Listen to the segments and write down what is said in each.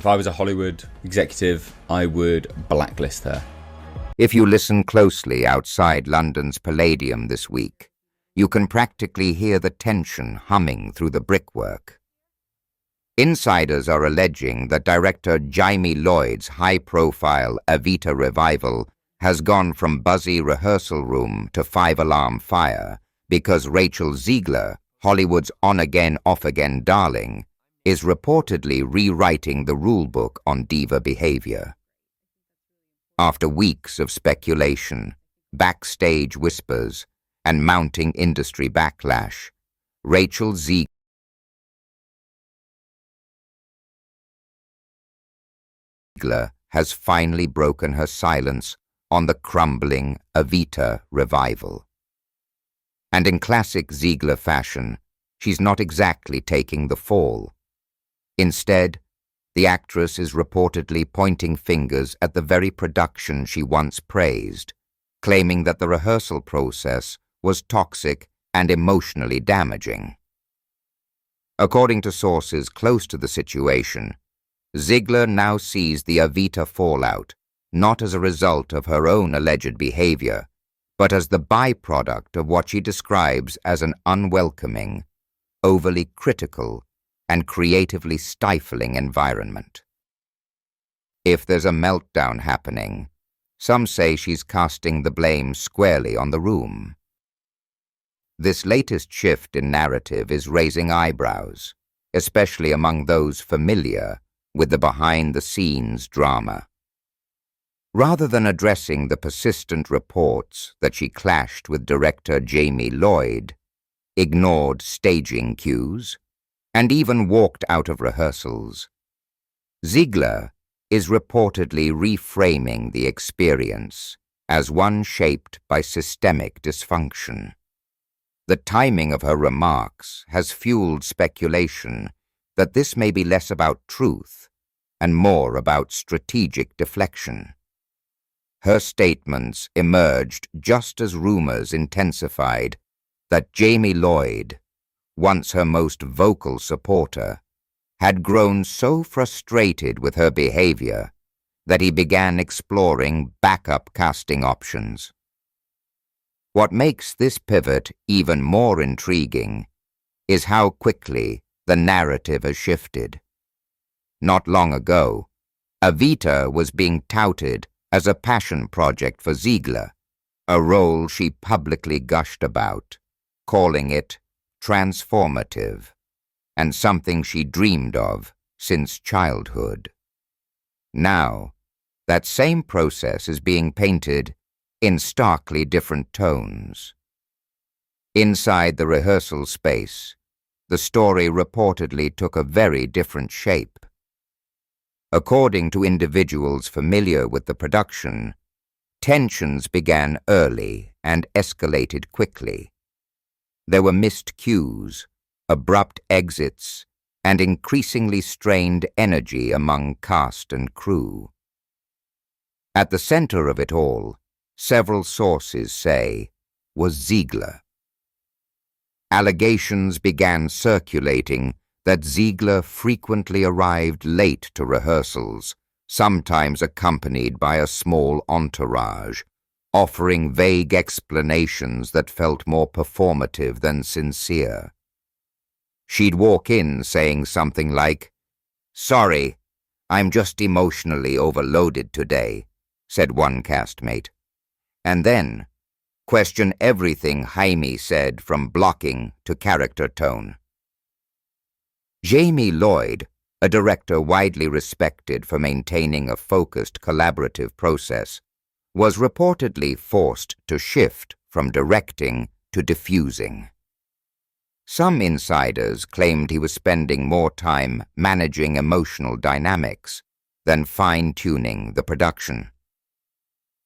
If I was a Hollywood executive, I would blacklist her. If you listen closely outside London's Palladium this week, you can practically hear the tension humming through the brickwork. Insiders are alleging that director Jamie Lloyd's high-profile Evita revival has gone from buzzy rehearsal room to five-alarm fire because Rachel Zegler, Hollywood's on-again, off-again darling, is reportedly rewriting the rulebook on diva behavior. After weeks of speculation, backstage whispers, and mounting industry backlash, Rachel Zegler has finally broken her silence on the crumbling Evita revival. And in classic Zegler fashion, she's not exactly taking the fall. Instead, the actress is reportedly pointing fingers at the very production she once praised, claiming that the rehearsal process was toxic and emotionally damaging. According to sources close to the situation, Zegler now sees the Evita fallout not as a result of her own alleged behavior, but as the byproduct of what she describes as an unwelcoming, overly critical, and creatively stifling environment. If there's a meltdown happening, some say she's casting the blame squarely on the room. This latest shift in narrative is raising eyebrows, especially among those familiar with the behind-the-scenes drama. Rather than addressing the persistent reports that she clashed with director Jamie Lloyd, ignored staging cues, and even walked out of rehearsals, Zegler is reportedly reframing the experience as one shaped by systemic dysfunction. The timing of her remarks has fueled speculation that this may be less about truth and more about strategic deflection. Her statements emerged just as rumors intensified that Jamie Lloyd, once her most vocal supporter, had grown so frustrated with her behavior that he began exploring backup casting options. What makes this pivot even more intriguing is how quickly the narrative has shifted. Not long ago, Evita was being touted as a passion project for Zegler, a role she publicly gushed about, calling it transformative, and something she dreamed of since childhood. Now, that same process is being painted in starkly different tones. Inside the rehearsal space, the story reportedly took a very different shape. According to individuals familiar with the production, tensions began early and escalated quickly. There were missed cues, abrupt exits, and increasingly strained energy among cast and crew. At the center of it all, several sources say, was Zegler. Allegations began circulating that Zegler frequently arrived late to rehearsals, sometimes accompanied by a small entourage, offering vague explanations that felt more performative than sincere. She'd walk in saying something like, "Sorry, I'm just emotionally overloaded today," said one castmate, and then question everything Jaime said from blocking to character tone. Jamie Lloyd, a director widely respected for maintaining a focused collaborative process, was reportedly forced to shift from directing to diffusing. Some insiders claimed he was spending more time managing emotional dynamics than fine-tuning the production.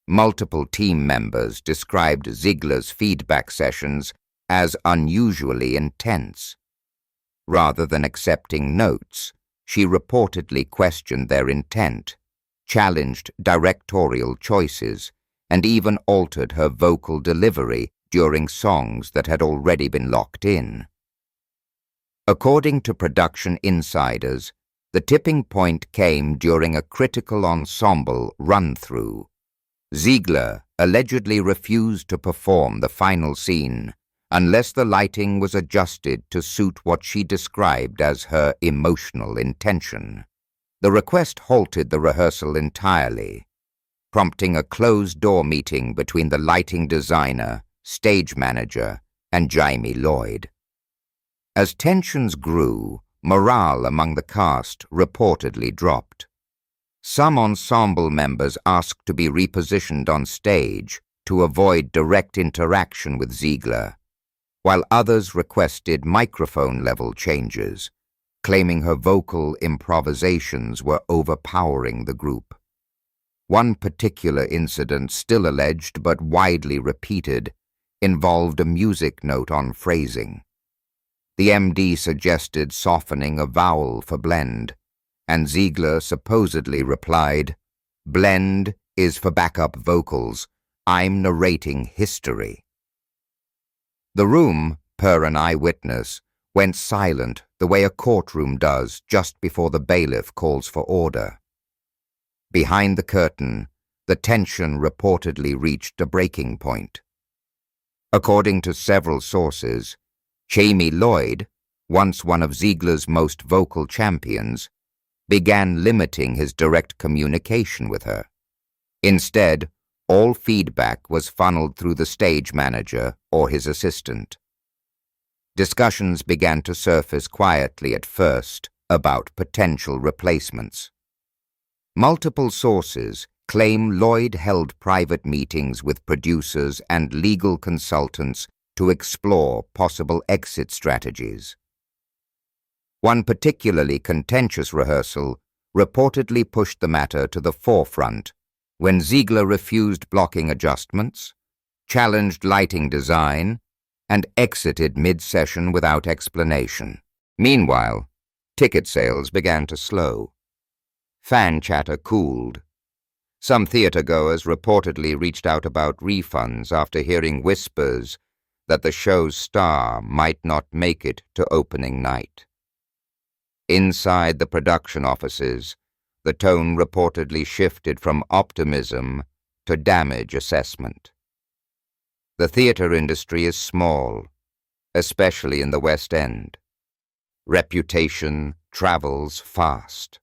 Multiple team members described Zegler's feedback sessions as unusually intense. Rather than accepting notes, she reportedly questioned their intent, challenged directorial choices, and even altered her vocal delivery during songs that had already been locked in. According to production insiders, The tipping point came during a critical ensemble run-through. Zegler allegedly refused to perform the final scene unless the lighting was adjusted to suit what she described as her emotional intention. The request halted the rehearsal entirely, prompting a closed-door meeting between the lighting designer, stage manager, and Jamie Lloyd. As tensions grew, morale among the cast reportedly dropped. Some ensemble members asked to be repositioned on stage to avoid direct interaction with Zegler, while others requested microphone-level changes, claiming her vocal improvisations were overpowering the group. One particular incident, still alleged but widely repeated, involved a music note on phrasing. The MD suggested softening a vowel for blend, and Zegler supposedly replied, "Blend is for backup vocals. I'm narrating history." The room, per an eyewitness, went silent the way a courtroom does just before the bailiff calls for order. Behind the curtain, the tension reportedly reached a breaking point. According to several sources, Jamie Lloyd, once one of Zegler's most vocal champions, began limiting his direct communication with her. Instead, all feedback was funneled through the stage manager or his assistant. Discussions began to surface quietly at first about potential replacements. Multiple sources claim Lloyd held private meetings with producers and legal consultants to explore possible exit strategies. One particularly contentious rehearsal reportedly pushed the matter to the forefront when Zegler refused blocking adjustments, challenged lighting design, and exited mid-session without explanation. Meanwhile, ticket sales began to slow. Fan chatter cooled. Some theatergoers reportedly reached out about refunds after hearing whispers that the show's star might not make it to opening night. Inside the production offices, the tone reportedly shifted from optimism to damage assessment. The theater industry is small, especially in the West End. Reputation travels fast.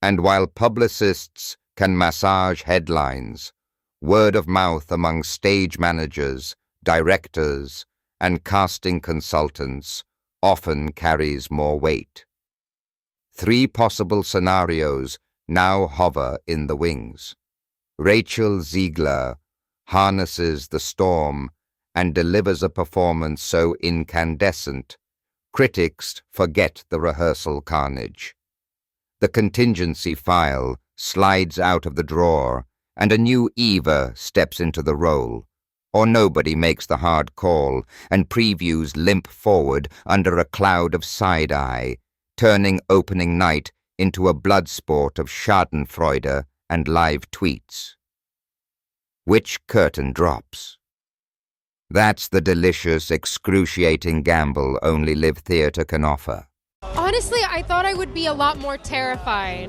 And while publicists can massage headlines, word of mouth among stage managers, directors, and casting consultants often carries more weight. 3 possible scenarios now hover in the wings. Rachel Zegler harnesses the storm and delivers a performance so incandescent, critics forget the rehearsal carnage. The contingency file slides out of the drawer, and a new Eva steps into the role, or nobody makes the hard call, and previews limp forward under a cloud of side-eye, turning opening night into a bloodsport of schadenfreude and live tweets. Which curtain drops? That's the delicious, excruciating gamble only live theater can offer. Honestly, I thought I would be a lot more terrified.